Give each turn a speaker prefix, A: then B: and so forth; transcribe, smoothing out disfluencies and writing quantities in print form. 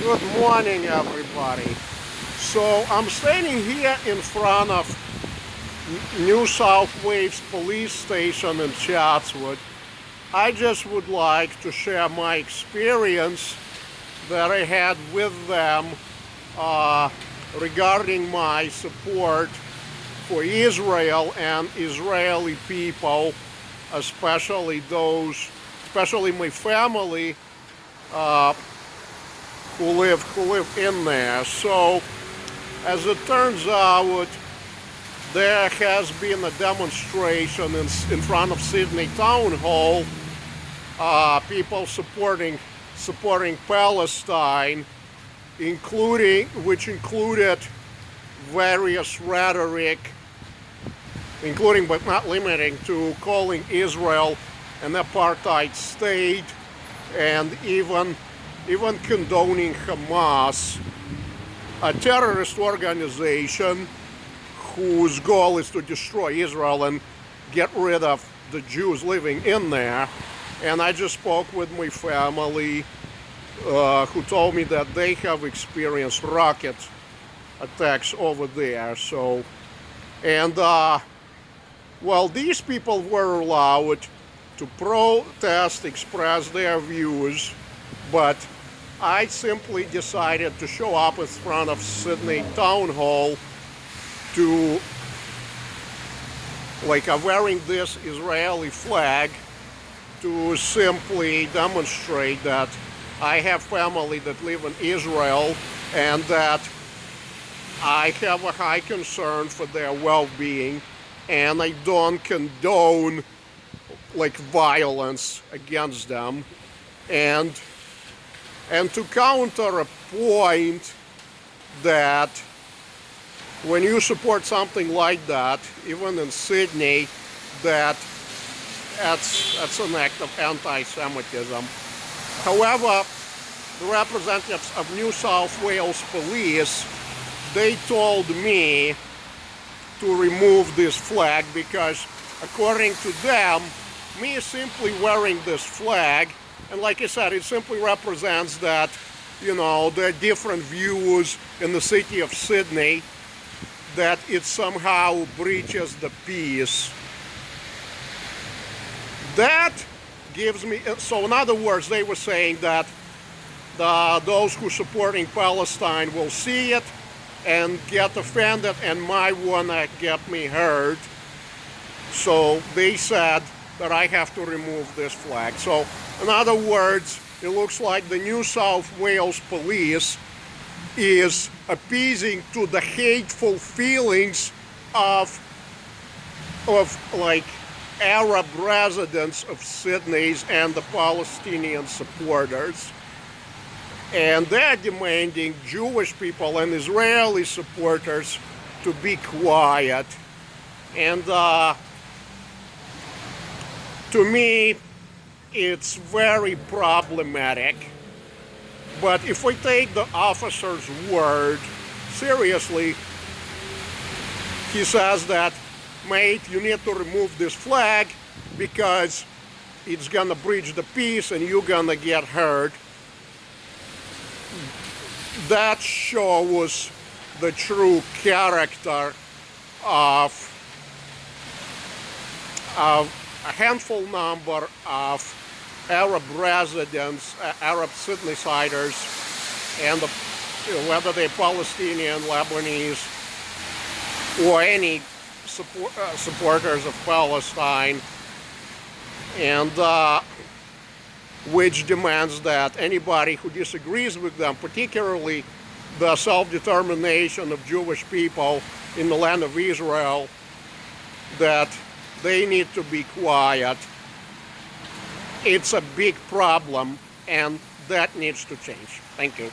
A: Good morning, everybody. So I'm standing here in front of New South Wales Police Station in Chatswood. I just would like to share my experience that I had with them regarding my support for Israel and Israeli people, especially my family who live in there. So, as it turns out, there has been a demonstration in front of Sydney Town Hall, people supporting Palestine, which included various rhetoric, including but not limiting to calling Israel an apartheid state, and even condoning Hamas, a terrorist organization whose goal is to destroy Israel and get rid of the Jews living in there. And I just spoke with my family, who told me that they have experienced rocket attacks over there. So, and well, these people were allowed to protest, express their views, but I simply decided to show up in front of Sydney Town Hall to, wearing this Israeli flag, to simply demonstrate that I have family that live in Israel and that I have a high concern for their well-being, and I don't condone violence against them. And to counter a point that when you support something like that, even in Sydney, that's an act of anti-Semitism. However, the representatives of New South Wales Police, they told me to remove this flag because, according to them, me simply wearing this flag, and like I said, it simply represents that, there are different views in the city of Sydney, that it somehow breaches the peace. That gives me, so in other words, they were saying that those who are supporting Palestine will see it and get offended and might want to get me hurt. So they said that I have to remove this flag. So, in other words, it looks like the New South Wales Police is appeasing to the hateful feelings of Arab residents of Sydney's and the Palestinian supporters. And they're demanding Jewish people and Israeli supporters to be quiet. And to me, it's very problematic. But if we take the officer's word seriously, he says that, mate, you need to remove this flag because it's gonna breach the peace and you're gonna get hurt. That shows the true character of a handful number of Arab residents, Arab Sydneysiders, and whether they're Palestinian, Lebanese, or any supporters of Palestine, and which demands that anybody who disagrees with them, particularly the self-determination of Jewish people in the land of Israel, that they need to be quiet. It's a big problem, and that needs to change. Thank you.